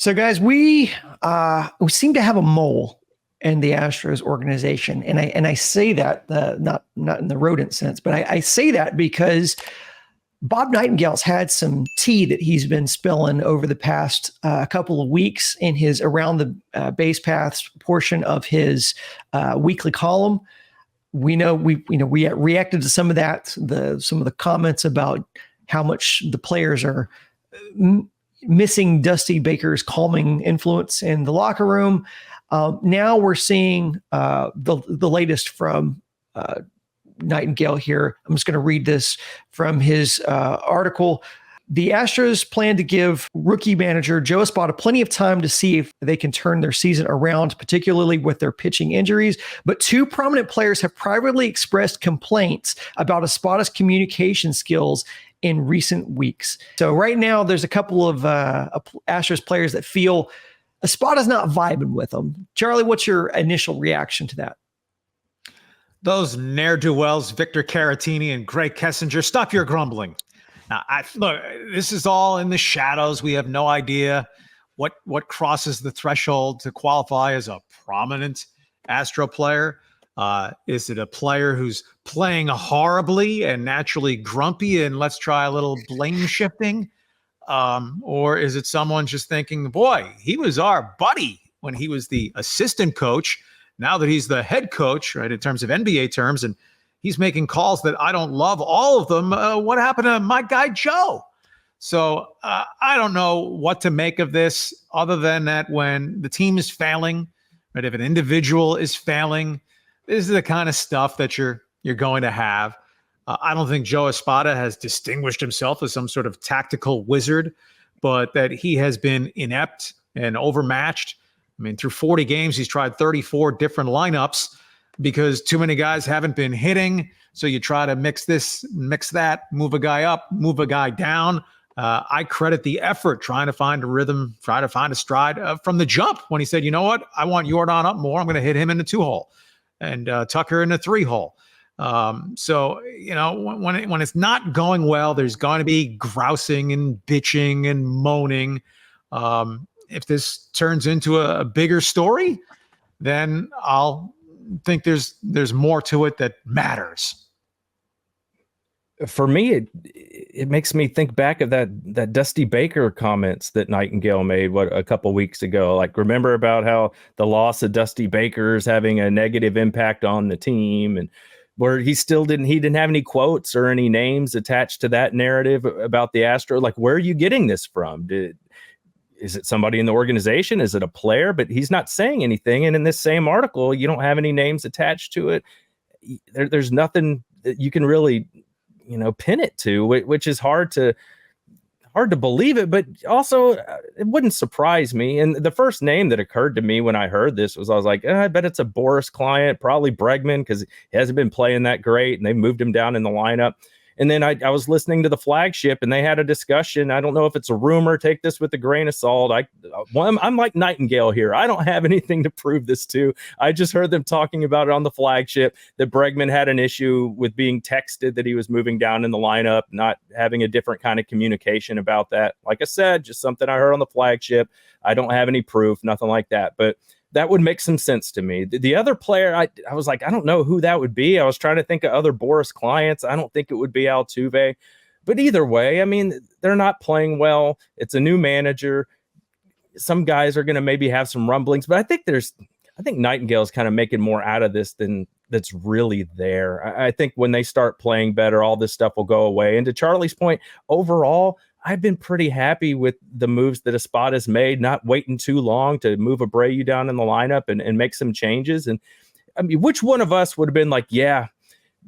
So, guys, we seem to have a mole in the Astros organization, and I say that not in the rodent sense, but I say that because Bob Nightingale's had some tea that he's been spilling over the past couple of weeks in his around the base paths portion of his weekly column. We know we reacted to some of that, some of the comments about how much the players are missing Dusty Baker's calming influence in the locker room. Now we're seeing the latest from Nightingale here. I'm just going to read this from his article. The Astros plan to give rookie manager Joe Espada plenty of time to see if they can turn their season around, particularly with their pitching injuries. But two prominent players have privately expressed complaints about Espada's communication skills in recent weeks. So right now, there's a couple of Astros players that feel Espada's not vibing with them. Charlie, what's your initial reaction to that? Those ne'er-do-wells, Victor Caratini and Greg Kessinger, stop your grumbling. Now, look, this is all in the shadows. We have no idea what crosses the threshold to qualify as a prominent Astro player. Is it a player who's playing horribly and naturally grumpy and let's try a little blame shifting? Or is it someone just thinking, boy, he was our buddy when he was the assistant coach. Now that he's the head coach, right, in terms of NBA terms, and he's making calls that I don't love all of them. What happened to my guy, Joe? So I don't know what to make of this other than that when the team is failing, right, if an individual is failing, this is the kind of stuff that you're going to have. I don't think Joe Espada has distinguished himself as some sort of tactical wizard, but that he has been inept and overmatched. I mean, through 40 games, he's tried 34 different lineups because too many guys haven't been hitting. So you try to mix this, mix that, move a guy up, move a guy down. I credit the effort trying to find a rhythm, try to find a stride from the jump when he said, you know what, I want Jordan up more. I'm going to hit him in the 2-hole and Tucker in the 3-hole. So, you know, when it's not going well, there's going to be grousing and bitching and moaning. If this turns into a bigger story, then I'll think there's more to it that matters. For me, it makes me think back of that Dusty Baker comments that Nightingale made a couple weeks ago. Like, remember about how the loss of Dusty Baker is having a negative impact on the team, and where he didn't have any quotes or any names attached to that narrative about the Astros. Like, where are you getting this from? Is it somebody in the organization? Is it a player? But he's not saying anything. And in this same article, you don't have any names attached to it. There's nothing that you can really, pin it to, which is hard to believe it. But also, it wouldn't surprise me. And the first name that occurred to me when I heard this I was like, I bet it's a Boris client, probably Bregman, because he hasn't been playing that great, and they moved him down in the lineup. And then I was listening to the Flagship, and they had a discussion. I don't know if it's a rumor. Take this with a grain of salt. I'm like Nightingale here. I don't have anything to prove this to. I just heard them talking about it on the Flagship, that Bregman had an issue with being texted that he was moving down in the lineup, not having a different kind of communication about that. Like I said, just something I heard on the Flagship. I don't have any proof, nothing like that. But that would make some sense to me. The other player, I was like, I don't know who that would be. I was trying to think of other Boris clients. I don't think it would be Altuve. But either way, I mean, they're not playing well. It's a new manager. Some guys are going to maybe have some rumblings. But I think Nightingale's kind of making more out of this than that's really there. I think when they start playing better, all this stuff will go away. And to Charlie's point, overall, I've been pretty happy with the moves that Espada's made, not waiting too long to move Abreu down in the lineup and make some changes. And I mean, which one of us would have been like, yeah,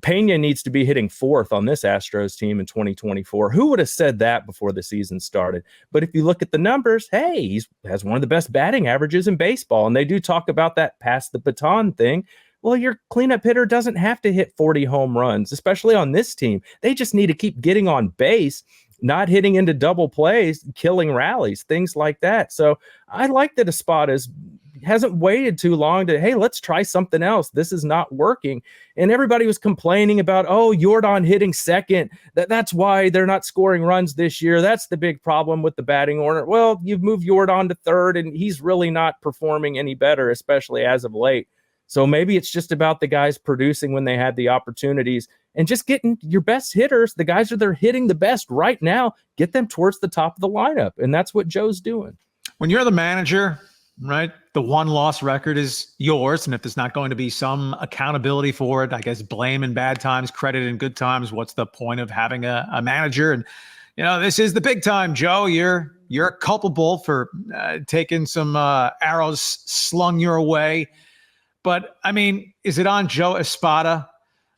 Pena needs to be hitting fourth on this Astros team in 2024? Who would have said that before the season started? But if you look at the numbers, hey, he has one of the best batting averages in baseball. And they do talk about that pass the baton thing. Well, your cleanup hitter doesn't have to hit 40 home runs, especially on this team. They just need to keep getting on base, not hitting into double plays, killing rallies, things like that. So I like that Espada's hasn't waited too long to, hey, let's try something else. This is not working. And everybody was complaining about, oh, Yordan hitting second. That's why they're not scoring runs this year. That's the big problem with the batting order. Well, you've moved Yordan to third, and he's really not performing any better, especially as of late. So maybe it's just about the guys producing when they had the opportunities and just getting your best hitters, the guys that are hitting the best right now, get them towards the top of the lineup. And that's what Joe's doing. When you're the manager, right, the one-loss record is yours. And if there's not going to be some accountability for it, I guess blame in bad times, credit in good times, what's the point of having a manager? And, this is the big time, Joe. You're culpable for taking some arrows slung your way. But, I mean, is it on Joe Espada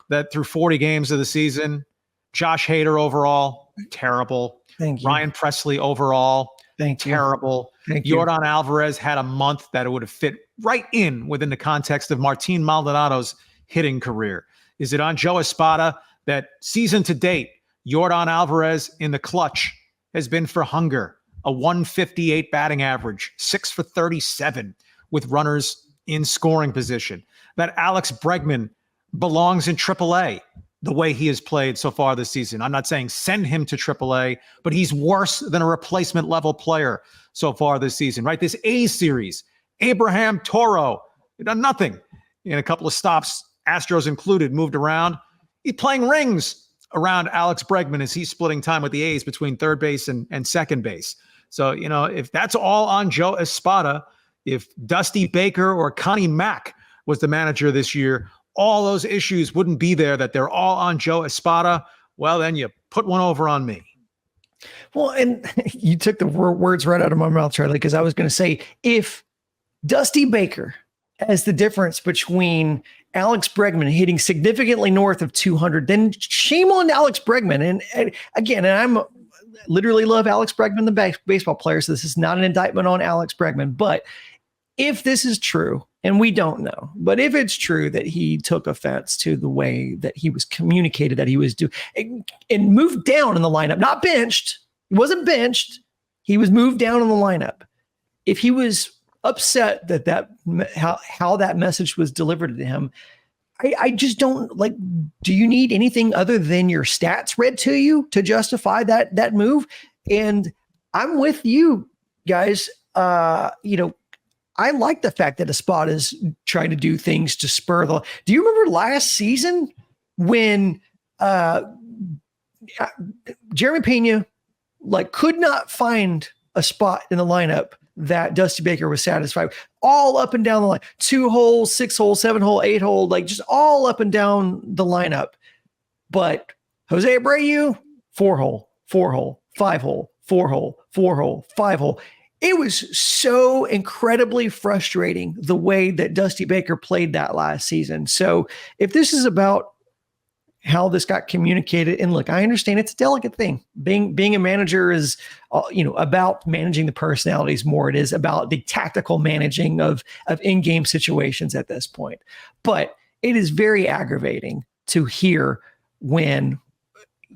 that through 40 games of the season, Josh Hader overall, terrible. Thank you. Ryan Presley overall, terrible. Thank you. Yordan Alvarez had a month that it would have fit right in within the context of Martin Maldonado's hitting career. Is it on Joe Espada that season to date, Yordan Alvarez in the clutch has been for hunger, a 158 batting average, 6 for 37 with runners in scoring position, that Alex Bregman belongs in AAA the way he has played so far this season? I'm not saying send him to AAA, but he's worse than a replacement level player so far this season, right? This A's series, Abraham Toro, done nothing in a couple of stops, Astros included, moved around. He's playing rings around Alex Bregman as he's splitting time with the A's between third base and second base. So, if that's all on Joe Espada, if Dusty Baker or Connie Mack was the manager this year, all those issues wouldn't be there, that they're all on Joe Espada. Well, then you put one over on me. Well, and you took the words right out of my mouth, Charlie, because I was going to say, if Dusty Baker has the difference between Alex Bregman hitting significantly north of 200, then shame on Alex Bregman. And again, I'm literally love Alex Bregman, the baseball player, so this is not an indictment on Alex Bregman. But if this is true, and we don't know, but if it's true that he took offense to the way that he was communicated that he was doing and moved down in the lineup, not benched, he wasn't benched, he was moved down in the lineup. If he was upset how that message was delivered to him, I just don't do you need anything other than your stats read to you to justify that move? And I'm with you guys. I like the fact that Espada is trying to do things to spur the. Do you remember last season when Jeremy Pena could not find a spot in the lineup that Dusty Baker was satisfied with, all up and down the line, 2 hole, 6 hole, 7 hole, 8 hole, just all up and down the lineup. But Jose Abreu, 4 hole, 4 hole, 5 hole, 4 hole, 4 hole, 5 hole. It was so incredibly frustrating the way that Dusty Baker played that last season. So if this is about how this got communicated, and look, I understand it's a delicate thing. Being a manager is, about managing the personalities more. It is about the tactical managing of in-game situations at this point. But it is very aggravating to hear when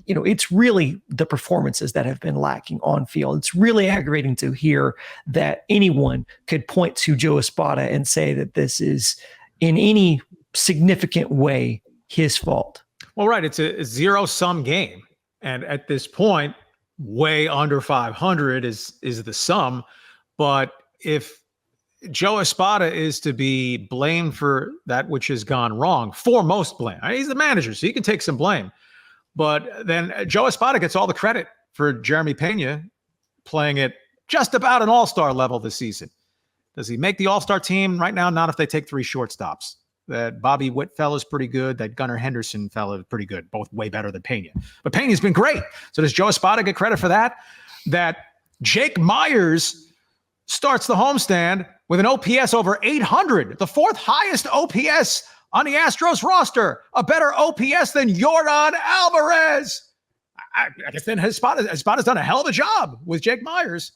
it's really the performances that have been lacking on field. It's really aggravating to hear that anyone could point to Joe Espada and say that this is in any significant way his fault. Well, right. It's a zero-sum game. And at this point, way under 500 is the sum. But if Joe Espada is to be blamed for that which has gone wrong, foremost blame. He's the manager, so he can take some blame. But then Joe Espada gets all the credit for Jeremy Pena playing at just about an all-star level this season. Does he make the all-star team right now? Not if they take 3 shortstops. That Bobby Witt fella's pretty good. That Gunnar Henderson fella is pretty good. Both way better than Pena. But Pena's been great. So does Joe Espada get credit for that? That Jake Myers starts the homestand with an OPS over 800, the 4th highest OPS on the Astros roster, a better OPS than Yordan Alvarez. I guess then Espada's done a hell of a job with Jake Myers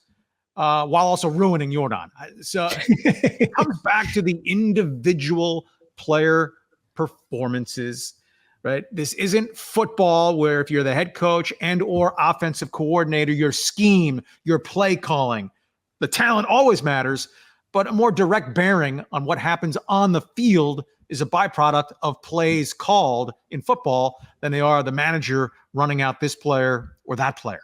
while also ruining Yordan. So it comes back to the individual player performances, right? This isn't football where if you're the head coach and or offensive coordinator, your scheme, your play calling, the talent always matters. but a more direct bearing on what happens on the field is a byproduct of plays called in football than they are the manager running out this player or that player.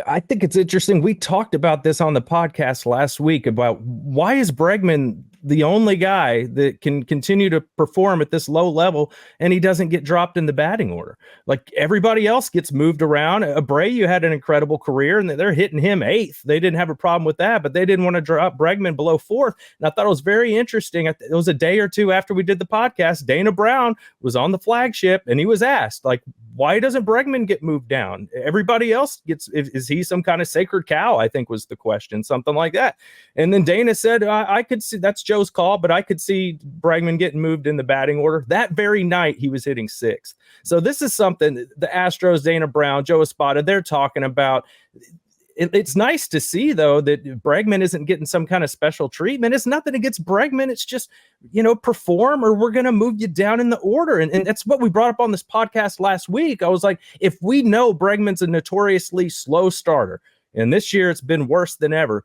I think it's interesting. We talked about this on the podcast last week about why is Bregman the only guy that can continue to perform at this low level and he doesn't get dropped in the batting order. Like everybody else gets moved around. Abreu had an incredible career and they're hitting him 8th. They didn't have a problem with that, but they didn't want to drop Bregman below 4th. And I thought it was very interesting. It was a day or two after we did the podcast. Dana Brown was on the flagship and he was asked, like, why doesn't Bregman get moved down? Everybody else gets, is he some kind of sacred cow? I think was the question, something like that. And then Dana said, I could see, that's Joe's call, but I could see Bregman getting moved in the batting order. That very night, he was hitting 6th. So this is something the Astros, Dana Brown, Joe Espada, they're talking about. It's nice to see, though, that Bregman isn't getting some kind of special treatment. It's nothing against Bregman. It's just, perform or we're going to move you down in the order. And that's what we brought up on this podcast last week. I was like, if we know Bregman's a notoriously slow starter, and this year it's been worse than ever,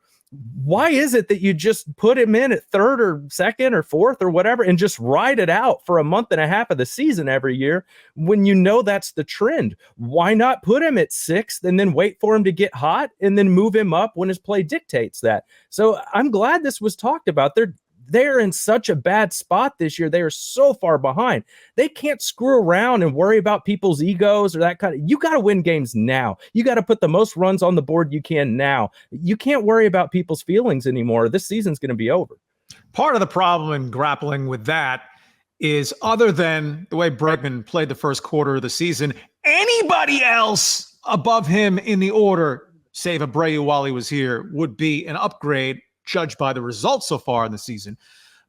why is it that you just put him in at 3rd or 2nd or 4th or whatever and just ride it out for a month and a half of the season every year when you know that's the trend? Why not put him at 6th and then wait for him to get hot and then move him up when his play dictates that? So I'm glad this was talked about. They're in such a bad spot this year. They are so far behind. They can't screw around and worry about people's egos or that kind of. You got to win games now. You got to put the most runs on the board you can now. You can't worry about people's feelings anymore. This season's going to be over. Part of the problem in grappling with that is, other than the way Bregman played the first quarter of the season, anybody else above him in the order, save Abreu while he was here, would be an upgrade judged by the results so far in the season.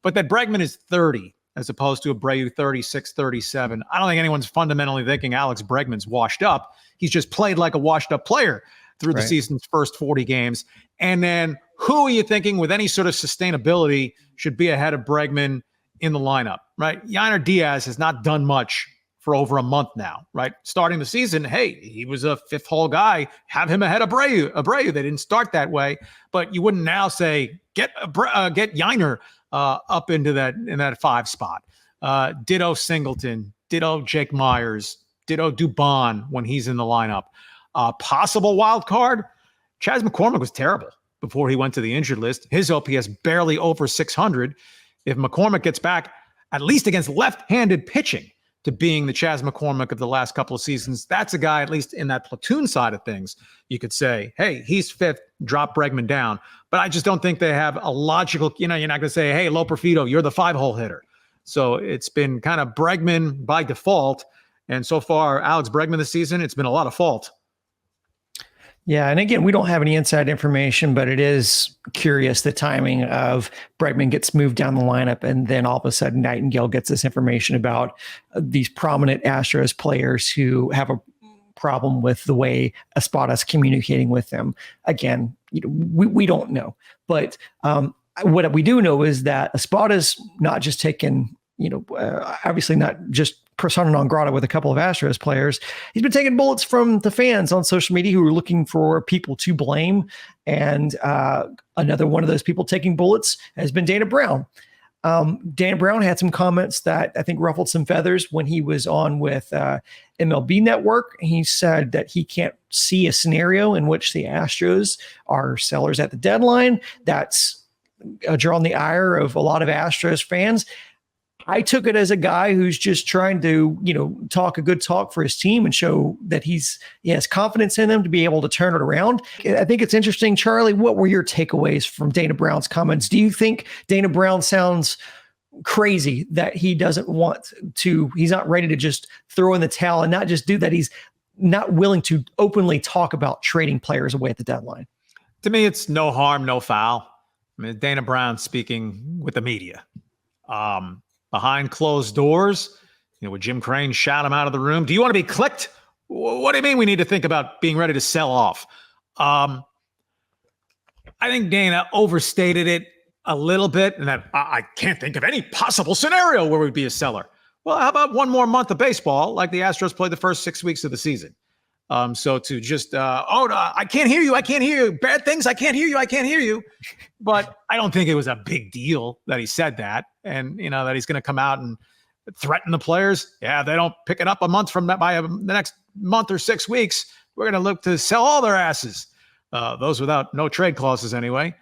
But that Bregman is 30 as opposed to Abreu 36, 37. I don't think anyone's fundamentally thinking Alex Bregman's washed up. He's just played like a washed up player through the season's first 40 games. And then who are you thinking with any sort of sustainability should be ahead of Bregman in the lineup, right? Yainer Diaz has not done much for over a month now, right? Starting the season, hey, he was a 5th hole guy. Have him ahead of Abreu. They didn't start that way, but you wouldn't now say get Yainer up into that 5 spot. Ditto Singleton. Ditto Jake Myers. Ditto Dubon when he's in the lineup. Possible wild card. Chas McCormick was terrible before he went to the injured list. His OPS barely over 600. If McCormick gets back, at least against left-handed pitching, to being the Chas McCormick of the last couple of seasons, that's a guy, at least in that platoon side of things, you could say, hey, he's 5th, drop Bregman down. But I just don't think they have a logical, you're not going to say, hey, Lo Perfido, you're the 5-hole hitter. So it's been kind of Bregman by default. And so far, Alex Bregman this season, it's been a lot of fault. Yeah, and again, we don't have any inside information, but it is curious the timing of Bregman gets moved down the lineup, and then all of a sudden Nightingale gets this information about these prominent Astros players who have a problem with the way Espada's communicating with them. Again, we don't know, but what we do know is that Espada's not just taken, obviously not just persona non grata with a couple of Astros players. He's been taking bullets from the fans on social media who are looking for people to blame. And another one of those people taking bullets has been Dana Brown. Dana Brown had some comments that I think ruffled some feathers when he was on with MLB Network. He said that he can't see a scenario in which the Astros are sellers at the deadline. That's drawing the ire of a lot of Astros fans. I took it as a guy who's just trying to, talk a good talk for his team and show that he has confidence in them to be able to turn it around. I think it's interesting. Charlie, what were your takeaways from Dana Brown's comments? Do you think Dana Brown sounds crazy that he doesn't want to, he's not ready to just throw in the towel and not just do that? He's not willing to openly talk about trading players away at the deadline. To me, it's no harm, no foul. I mean, Dana Brown speaking with the media. Behind closed doors, would Jim Crane shout him out of the room? Do you want to be clicked? What do you mean we need to think about being ready to sell off? I think Dana overstated it a little bit, and that I can't think of any possible scenario where we'd be a seller. Well, how about one more month of baseball like the Astros played the first 6 weeks of the season? So to just, I can't hear you. I can't hear you. Bad things. I can't hear you. I can't hear you. But I don't think it was a big deal that he said that. And, that he's going to come out and threaten the players. Yeah, they don't pick it up a month from that by the next month or 6 weeks. We're going to look to sell all their asses. Those without no trade clauses anyway.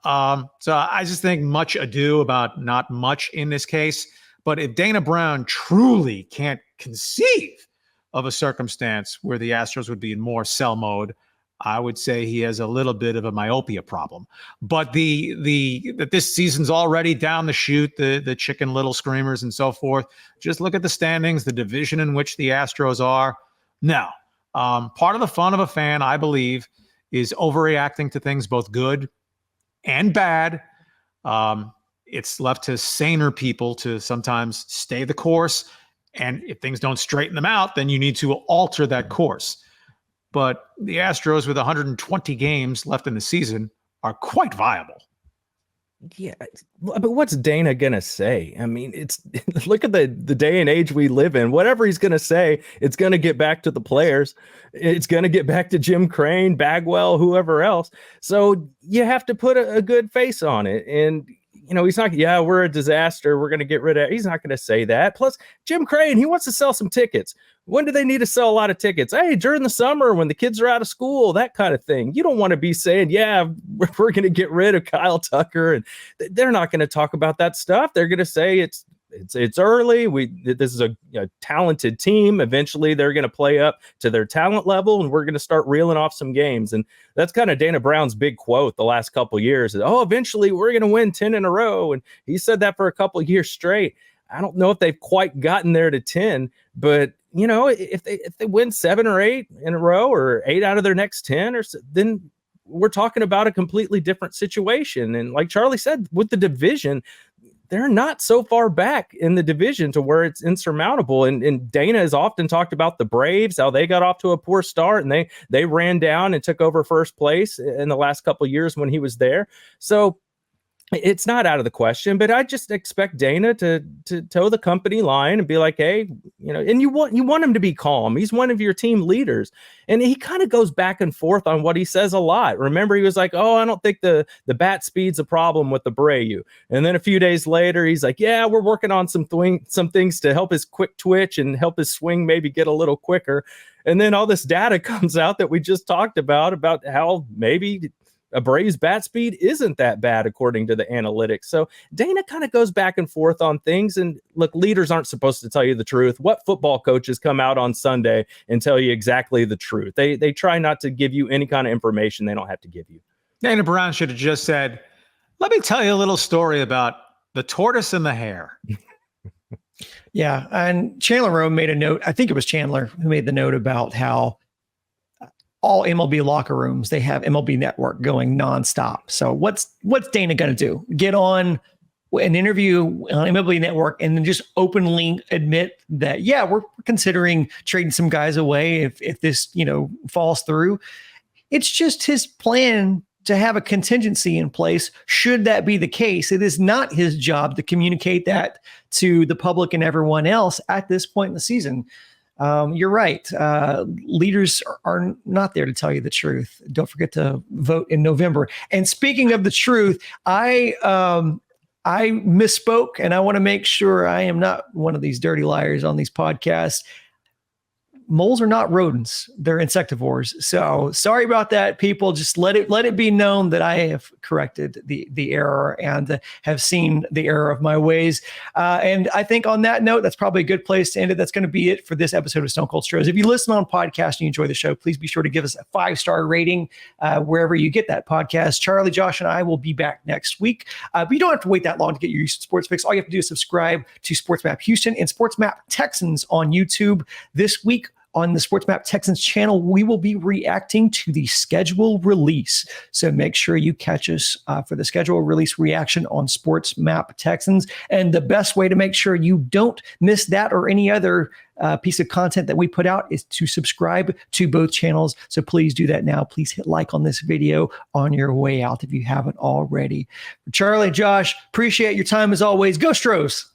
So I just think much ado about not much in this case. But if Dana Brown truly can't conceive of a circumstance where the Astros would be in more sell mode, I would say he has a little bit of a myopia problem. But that this season's already down the chute, the Chicken Little screamers and so forth. Just look at the standings, the division in which the Astros are. No. Part of the fun of a fan, I believe, is overreacting to things both good and bad. It's left to saner people to sometimes stay the course. And if things don't straighten them out, then you need to alter that course. But the Astros, with 120 games left in the season, are quite viable. Yeah, but what's Dana gonna say? I mean, look at the day and age we live in. Whatever he's gonna say, it's gonna get back to the players. It's gonna get back to Jim Crane, Bagwell, whoever else. So you have to put a good face on it. And he's not. Yeah, we're a disaster. We're gonna get rid of. He's not gonna say that. Plus, Jim Crane, he wants to sell some tickets. When do they need to sell a lot of tickets? Hey, during the summer when the kids are out of school, that kind of thing. You don't want to be saying, yeah, we're going to get rid of Kyle Tucker. And they're not going to talk about that stuff. They're going to say it's early. This is a talented team. Eventually, they're going to play up to their talent level, and we're going to start reeling off some games. And that's kind of Dana Brown's big quote the last couple of years. Eventually, we're going to win 10 in a row. And he said that for a couple of years straight. I don't know if they've quite gotten there to 10, but if they win 7 or 8 in a row, or 8 out of their next 10, then we're talking about a completely different situation. And like Charlie said, with the division, they're not so far back in the division to where it's insurmountable. And Dana has often talked about the Braves, how they got off to a poor start and they ran down and took over first place in the last couple of years when he was there. So it's not out of the question, but I just expect Dana to toe the company line and be like, hey, and you want him to be calm. He's one of your team leaders. And he kind of goes back and forth on what he says a lot. Remember, he was like, I don't think the bat speed's a problem with the Abreu. And then a few days later, he's like, yeah, we're working on some things to help his quick twitch and help his swing maybe get a little quicker. And then all this data comes out that we just talked about how maybe Abreu's bat speed isn't that bad according to the analytics. So Dana kind of goes back and forth on things. And look, leaders aren't supposed to tell you the truth. What football coaches come out on Sunday and tell you exactly the truth? They try not to give you any kind of information they don't have to give you. Dana Brown should have just said, let me tell you a little story about the tortoise and the hare. Yeah. And Chandler Rome made a note. I think it was Chandler who made the note about how all MLB locker rooms, they have MLB Network going nonstop. So what's Dana going to do? Get on an interview on MLB Network and then just openly admit that, yeah, we're considering trading some guys away if this, falls through. It's just his plan to have a contingency in place. Should that be the case, it is not his job to communicate that to the public and everyone else at this point in the season. You're right. Leaders are not there to tell you the truth. Don't forget to vote in November. And speaking of the truth, I misspoke, and I want to make sure I am not one of these dirty liars on these podcasts. Moles are not rodents; they're insectivores. So sorry about that, people. Just let it be known that I have corrected the error and have seen the error of my ways. And I think on that note, that's probably a good place to end it. That's going to be it for this episode of Stone Cold Stros. If you listen on podcast and you enjoy the show, please be sure to give us a 5-star rating wherever you get that podcast. Charlie, Josh, and I will be back next week. But you don't have to wait that long to get your sports fix. All you have to do is subscribe to Sports Map Houston and Sports Map Texans on YouTube. This week, on the Sports Map Texans channel, we will be reacting to the schedule release. So make sure you catch us for the schedule release reaction on Sports Map Texans. And the best way to make sure you don't miss that or any other piece of content that we put out is to subscribe to both channels. So please do that now. Please hit like on this video on your way out if you haven't already. Charlie, Josh, appreciate your time as always. Go Stros!